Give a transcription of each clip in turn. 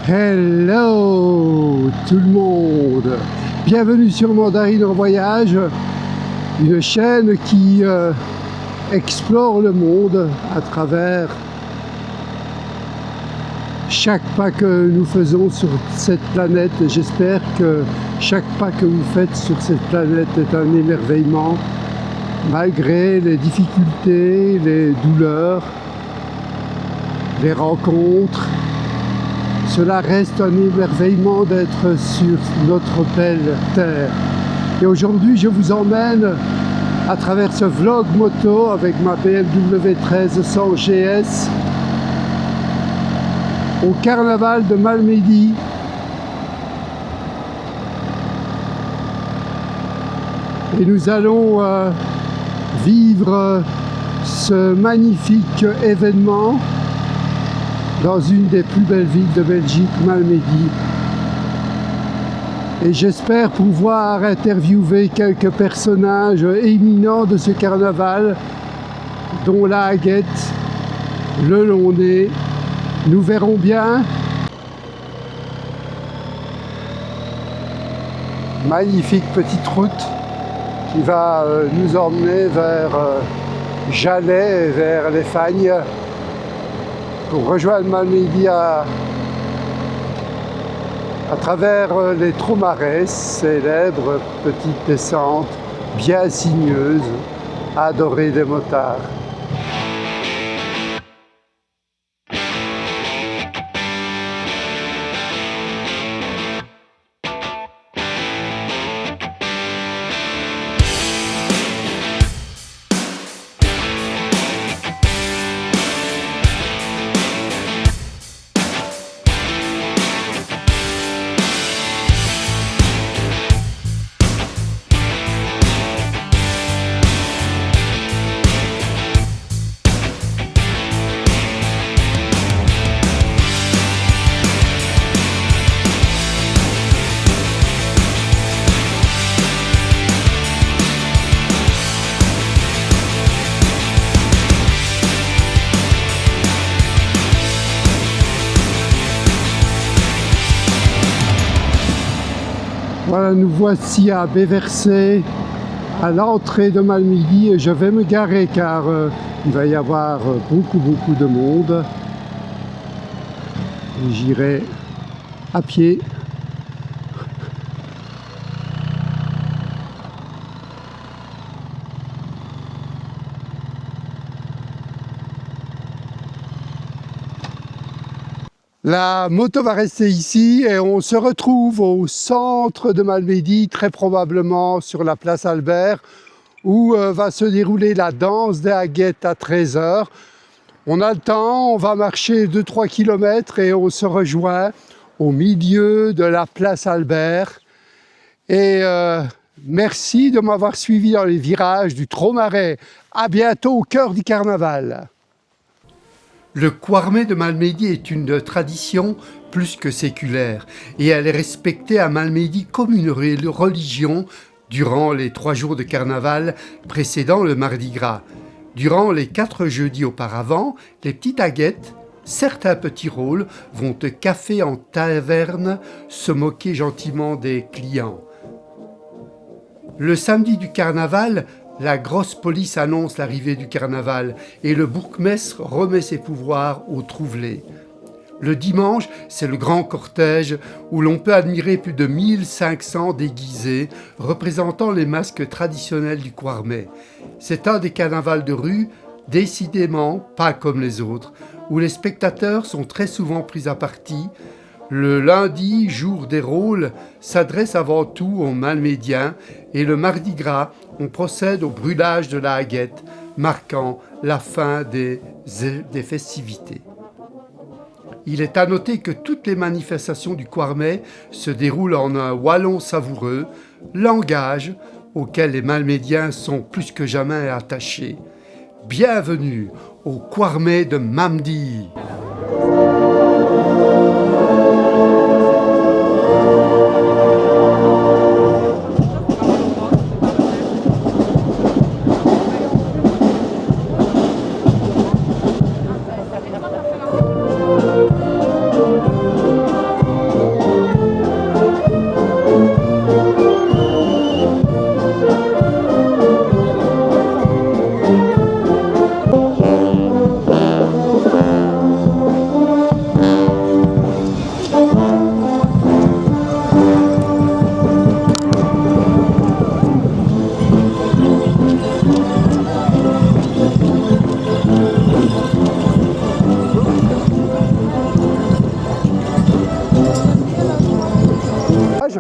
Hello tout le monde, bienvenue sur Mandarine en voyage, une chaîne qui explore le monde à travers chaque pas que nous faisons sur cette planète. J'espère que chaque pas que vous faites sur cette planète est un émerveillement, malgré les difficultés, les douleurs, les rencontres. Cela reste un émerveillement d'être sur notre belle terre. Et aujourd'hui, je vous emmène à travers ce vlog moto avec ma BMW 1300 GS au carnaval de Malmedy. Et nous allons vivre ce magnifique événement dans une des plus belles villes de Belgique, Malmedy. Et j'espère pouvoir interviewer quelques personnages éminents de ce carnaval, dont la Haguette, le Long Nez. Nous verrons bien. Magnifique petite route qui va nous emmener vers Jalais et vers les Fagnes, pour rejoindre Malmedy à travers les Traumarais, célèbres petites descentes bien sinueuses, adorées des motards. Voilà, nous voici à Béversey, à l'entrée de Malmedy, et je vais me garer car il va y avoir beaucoup de monde. J'irai à pied. La moto va rester ici et on se retrouve au centre de Malmedy, très probablement sur la place Albert, où va se dérouler la danse des Haguettes à 13 h. On a le temps, on va marcher 2-3 km et on se rejoint au milieu de la place Albert. Et merci de m'avoir suivi dans les virages du Traumarais. À bientôt au cœur du carnaval. Le Quarmé de Malmedy est une tradition plus que séculaire et elle est respectée à Malmedy comme une religion durant les 3 jours de carnaval précédant le Mardi Gras. Durant les 4 jeudis auparavant, les petites Haguettes, certains petits rôles, vont de café en taverne se moquer gentiment des clients. Le samedi du carnaval, la grosse police annonce l'arrivée du carnaval et le bourgmestre remet ses pouvoirs aux trouvelés. Le dimanche, c'est le grand cortège où l'on peut admirer plus de 1500 déguisés représentant les masques traditionnels du Quarmé. C'est un des carnavals de rue, décidément pas comme les autres, où les spectateurs sont très souvent pris à partie. Le lundi, jour des rôles, s'adresse avant tout aux Malmédiens et le Mardi Gras, on procède au brûlage de la Haguette, marquant la fin des festivités. Il est à noter que toutes les manifestations du Quarmé se déroulent en un wallon savoureux, langage auquel les Malmédiens sont plus que jamais attachés. Bienvenue au Quarmé de Malmedy.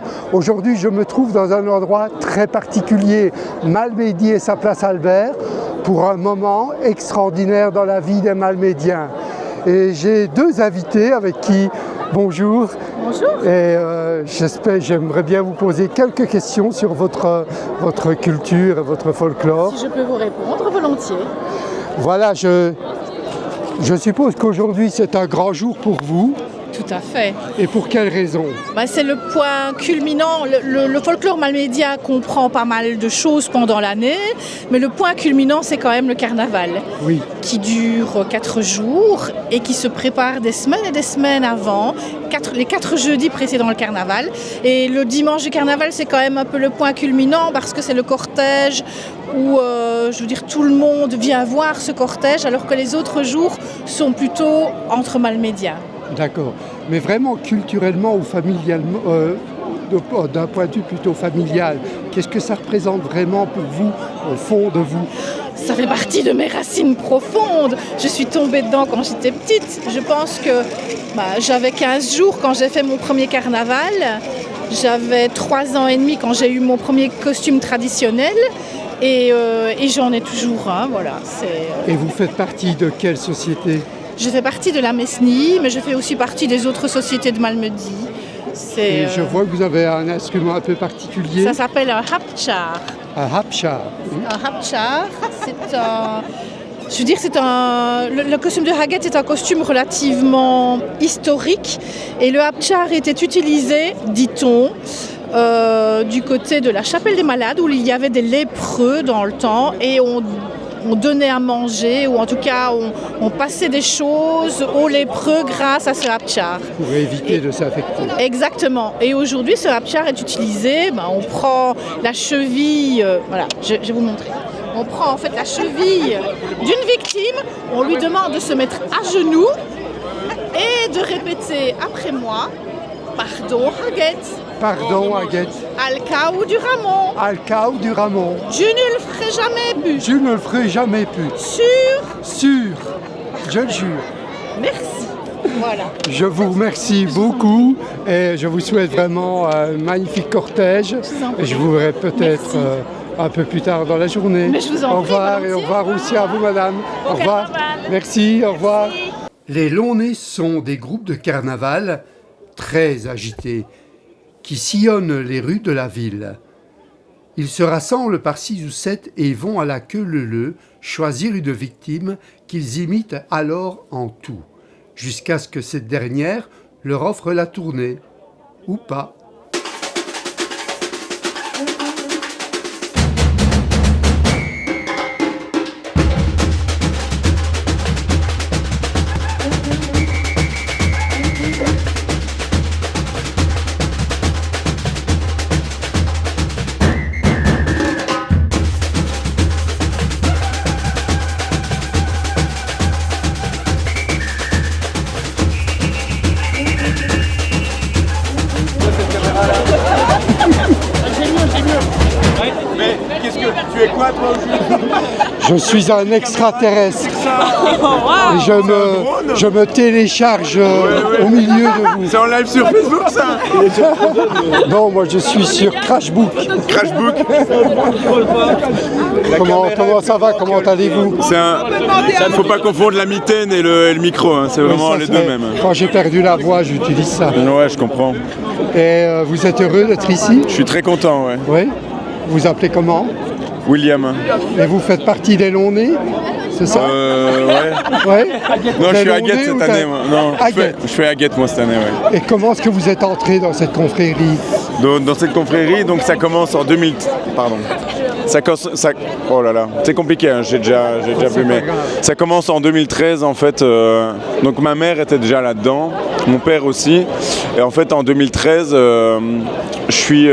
Cortège. Aujourd'hui, je me trouve dans un endroit très particulier, Malmedy et sa place Albert, pour un moment extraordinaire dans la vie des Malmédiens. Et j'ai deux invités avec qui, bonjour. Bonjour. Et j'aimerais bien vous poser quelques questions sur votre culture et votre folklore. Si je peux vous répondre, volontiers. Voilà, je suppose qu'aujourd'hui c'est un grand jour pour vous. Tout à fait. Et pour quelle raison? C'est le point culminant. Le folklore malmédien comprend pas mal de choses pendant l'année, mais le point culminant, c'est quand même le carnaval, oui, qui dure 4 jours et qui se prépare des semaines et des semaines avant, les 4 jeudis précédant le carnaval. Et le dimanche du carnaval, c'est quand même un peu le point culminant parce que c'est le cortège où tout le monde vient voir ce cortège, alors que les autres jours sont plutôt entre malmédiens. D'accord. Mais vraiment culturellement ou familialement, d'un point de vue plutôt familial, qu'est-ce que ça représente vraiment pour vous, au fond de vous? Ça fait partie de mes racines profondes. Je suis tombée dedans quand j'étais petite. Je pense que j'avais 15 jours quand j'ai fait mon premier carnaval. J'avais 3 ans et demi quand j'ai eu mon premier costume traditionnel. Et j'en ai toujours un, voilà. Et vous faites partie de quelle société? Je fais partie de la Mesnie, mais je fais aussi partie des autres sociétés de Malmedy. Et je vois que vous avez un instrument un peu particulier. Ça s'appelle un hapchar. Un hapchar. Oui. Un hapchar, c'est un... Le costume de Haggett est un costume relativement historique. Et le hapchar était utilisé, dit-on, du côté de la chapelle des malades, où il y avait des lépreux dans le temps, et on donnait à manger, ou en tout cas on passait des choses aux lépreux grâce à ce hapchar. Pour éviter de s'infecter. Exactement. Et aujourd'hui, ce hapchar est utilisé, on prend la cheville, voilà, je vais vous montrer. On prend en fait la cheville d'une victime, on lui demande de se mettre à genoux et de répéter après moi, pardon Haggett. Pardon Haggett. Alcaou du Ramon. Alcaou du Ramon. Je ne le ferai jamais plus. Je ne le ferai jamais plus. Sûr. Je le jure. Merci. Voilà. Je vous remercie beaucoup et je vous souhaite vraiment un magnifique cortège. Et je vous verrai peut-être un peu plus tard dans la journée. Mais je vous en prie, au revoir volontiers. Et au revoir aussi à vous, madame. Au revoir. Merci, au revoir. Les Launais sont des groupes de carnaval très agités qui sillonnent les rues de la ville. Ils se rassemblent par 6 ou 7 et vont à la queue leu-leu choisir une victime qu'ils imitent alors en tout, jusqu'à ce que cette dernière leur offre la tournée, ou pas. Tu es quoi toi aujourd'hui? Je suis un extraterrestre et je me télécharge au milieu de vous. C'est en live sur Facebook ça? Non, moi je suis sur Crashbook. Crashbook? Comment ça va? Comment allez-vous? Ça ne faut pas confondre la mitaine et le micro, hein. C'est vraiment Ça, les deux mêmes. Quand j'ai perdu la voix, j'utilise ça. Ouais, je comprends. Et vous êtes heureux d'être ici? Je suis très content, ouais. Oui. Vous appelez comment? William. Et vous faites partie des Launais, c'est ça? Ouais. Ouais. Non, je suis Des Haggett Launais ou cette année, moi. Non, Haggett. je fais Haggett moi cette année, ouais. Et comment est-ce que vous êtes entré dans cette confrérie? Dans cette confrérie, donc ça commence en 2000. Pardon. Oh là là, c'est compliqué, hein, j'ai déjà vu, mais ça commence en 2013 en fait. Donc ma mère était déjà là-dedans, mon père aussi. Et en fait en 2013, je suis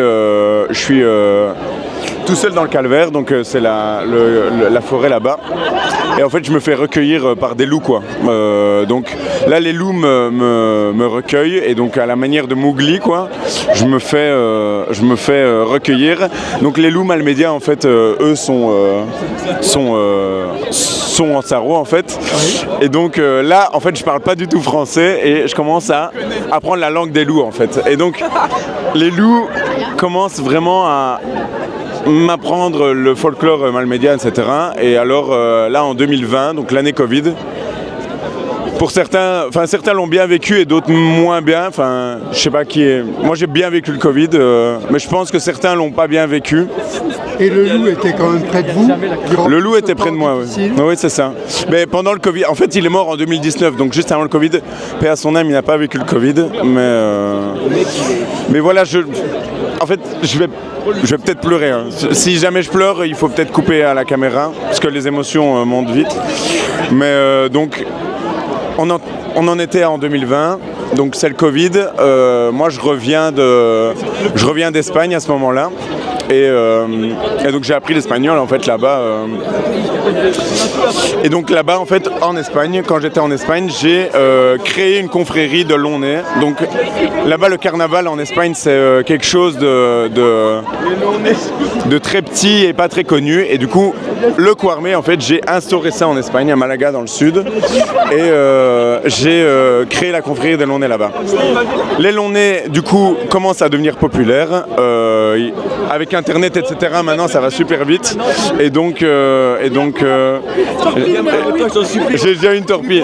tout seul dans le calvaire, donc c'est la forêt là-bas. Et en fait je me fais recueillir par des loups quoi. donc là, les loups me recueillent et donc à la manière de Mowgli, quoi, je me fais recueillir. Donc les loups Malmédia, en fait, eux sont en sarro, en fait. Et donc là, en fait, je parle pas du tout français et je commence à apprendre la langue des loups, en fait. Et donc les loups commencent vraiment à m'apprendre le folklore malmédien, etc. Et alors là, en 2020, donc l'année Covid, pour certains l'ont bien vécu et d'autres moins bien. Enfin, je sais pas qui est. Moi, j'ai bien vécu le Covid, mais je pense que certains l'ont pas bien vécu. Et le loup était quand même près de vous? Le loup était près de moi, oui. Oui, c'est ça. Mais pendant le Covid, en fait, il est mort en 2019, donc juste avant le Covid. Paix à son âme, il n'a pas vécu le Covid, mais voilà, en fait, je vais peut-être pleurer. Hein. Si jamais je pleure, il faut peut-être couper à la caméra, parce que les émotions montent vite. Mais donc, on en était en 2020, donc c'est le Covid. Moi, je reviens d'Espagne à ce moment-là. Et donc j'ai appris l'espagnol en fait là-bas. Et donc là-bas en fait en Espagne, quand j'étais en Espagne, j'ai créé une confrérie de long-nez. Donc là-bas le carnaval en Espagne c'est quelque chose de très petit et pas très connu. Et du coup le Cuarmé en fait j'ai instauré ça en Espagne, à Malaga dans le sud. Et j'ai créé la confrérie des long-nez là-bas. Les long-nez du coup commencent à devenir populaires. Avec Internet, etc. Maintenant, ça va super vite. Et donc, j'ai déjà une torpille.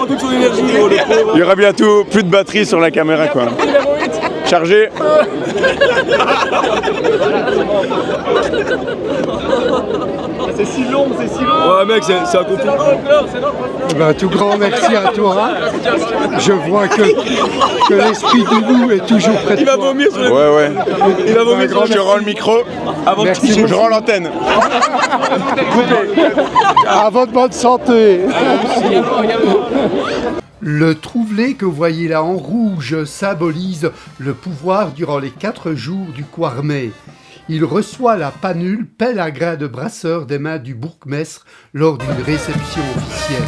Il y aura bientôt plus de batterie sur la caméra, quoi. Chargé. C'est si long. Ouais, mec, c'est un complot. Ben, tout grand merci à toi. Je vois que l'esprit du loup est toujours près de toi. Il va vomir sur le... Ouais. Il va vomir sur le... Je rends le micro. Avant Merci que je rends l'antenne. À votre bonne santé. Le trouvelé que vous voyez là en rouge symbolise le pouvoir durant les 4 jours du Cuarmé. Il reçoit la panule, pelle à grains de brasseur des mains du bourgmestre lors d'une réception officielle.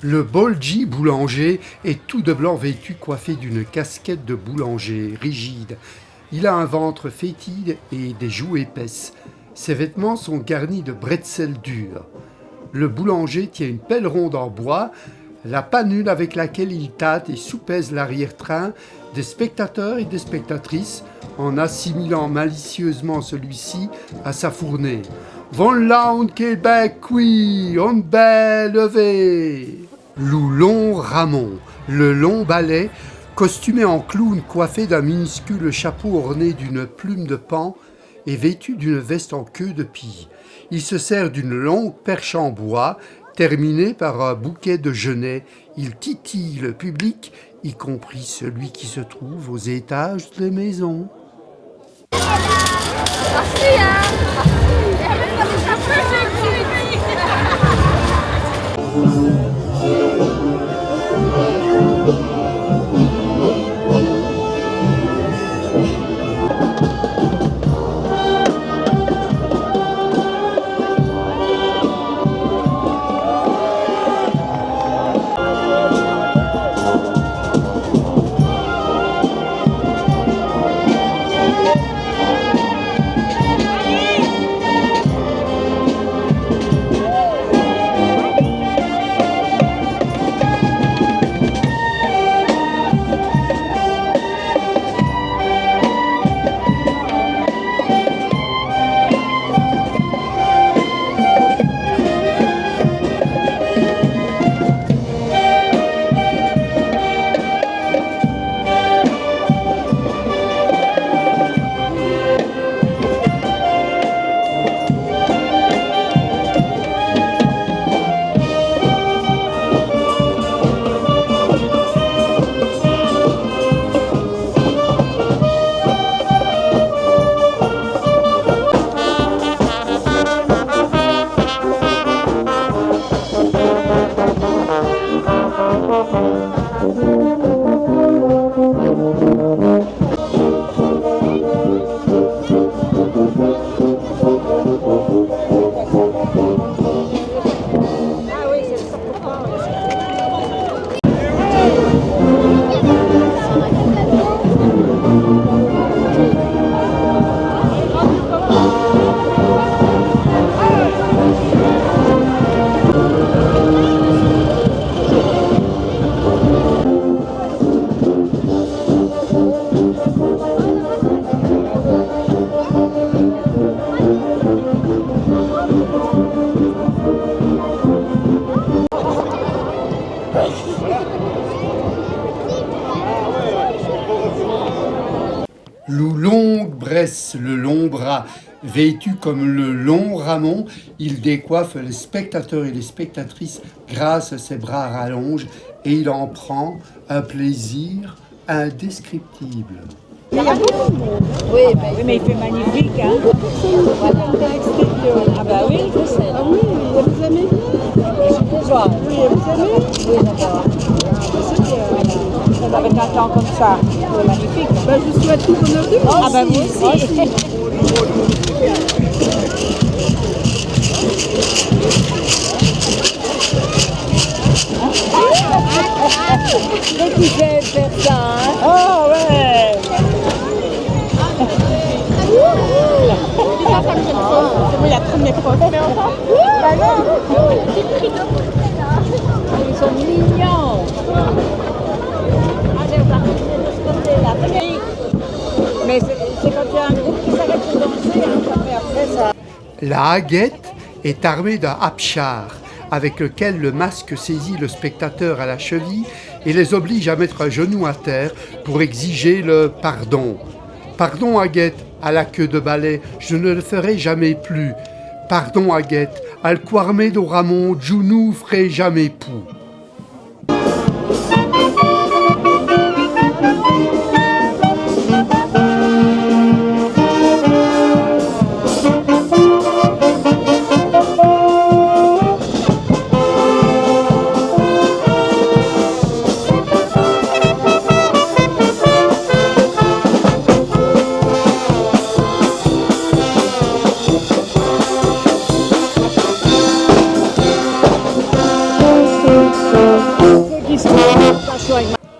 Le Bolji boulanger est tout de blanc vêtu, coiffé d'une casquette de boulanger rigide. Il a un ventre fétide et des joues épaisses. Ses vêtements sont garnis de bretzels durs. Le boulanger tient une pelle ronde en bois, la panule avec laquelle il tâte et soupèse l'arrière-train des spectateurs et des spectatrices en assimilant malicieusement celui-ci à sa fournée. Von Laun Québec, oui, on belle levé. Loulon Ramon, le long balai, costumé en clown coiffé d'un minuscule chapeau orné d'une plume de paon et vêtu d'une veste en queue de pie. Il se sert d'une longue perche en bois, terminée par un bouquet de genêts. Il titille le public, y compris celui qui se trouve aux étages des maisons. Loup longue bresse le long bras, vêtu comme le long ramon, il décoiffe les spectateurs et les spectatrices grâce à ses bras rallonges et il en prend un plaisir indescriptible. Il y a beaucoup de monde. Oui, mais il fait magnifique. Hein. Ah bah oui, je sais. Ah oui, vous aimez bien? Oui, vous aimez? Oui, d'accord. Avec un temps comme ça, c'est magnifique. Bah, je vous souhaite tout bonheur du monde. Ah bah vous aussi. Donc il fait faire ça, hein? Oh ouais. C'est la première fois. Mais enfin, ils sont mignons. Mais c'est quand il y a un groupe qui s'arrête de danser, hein, ça fait après ça. La haguette est armée d'un hapchar, avec lequel le masque saisit le spectateur à la cheville et les oblige à mettre un genou à terre pour exiger le pardon. Pardon, Aguette, à la queue de balai, je ne le ferai jamais plus. Pardon, Aguette, al quarme do Ramon, je ne ferai jamais pou.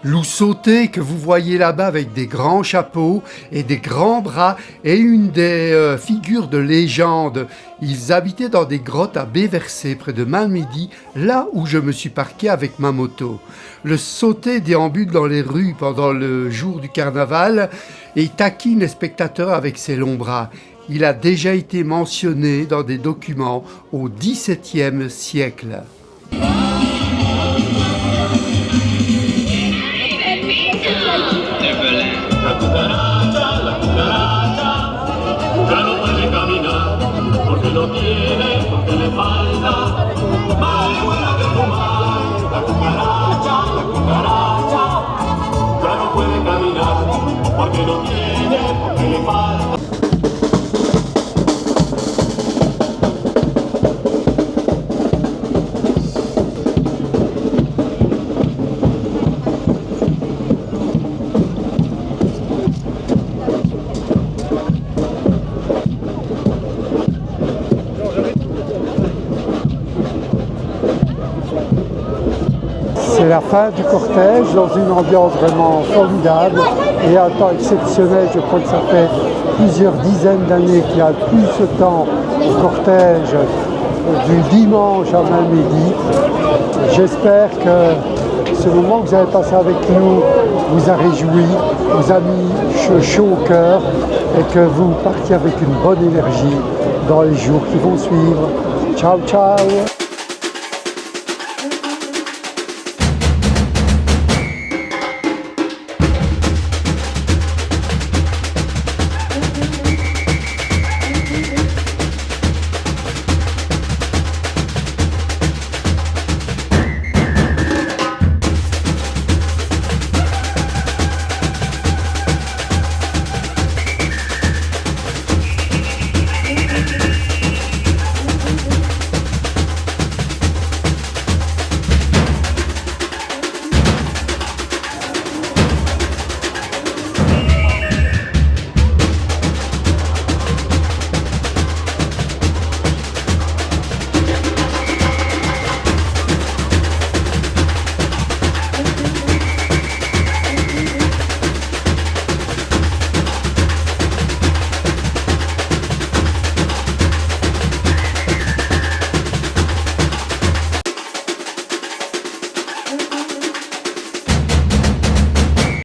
Loup sauté que vous voyez là-bas avec des grands chapeaux et des grands bras est une des figures de légende. Ils habitaient dans des grottes à Béversé près de Malmedy, là où je me suis parqué avec ma moto. Le sauté déambule dans les rues pendant le jour du carnaval et taquine les spectateurs avec ses longs bras. Il a déjà été mentionné dans des documents au XVIIe siècle. No tiene, porque le falta más buena que fumar. La cucaracha, ya no puede caminar, porque no tiene, porque le falta. la fin du cortège dans une ambiance vraiment formidable et un temps exceptionnel. Je crois que ça fait plusieurs dizaines d'années qu'il y a plus ce temps au cortège du dimanche à Malmedy. J'espère que ce moment que vous avez passé avec nous vous a réjoui, vous a mis chaud au cœur et que vous partiez avec une bonne énergie dans les jours qui vont suivre. Ciao, ciao!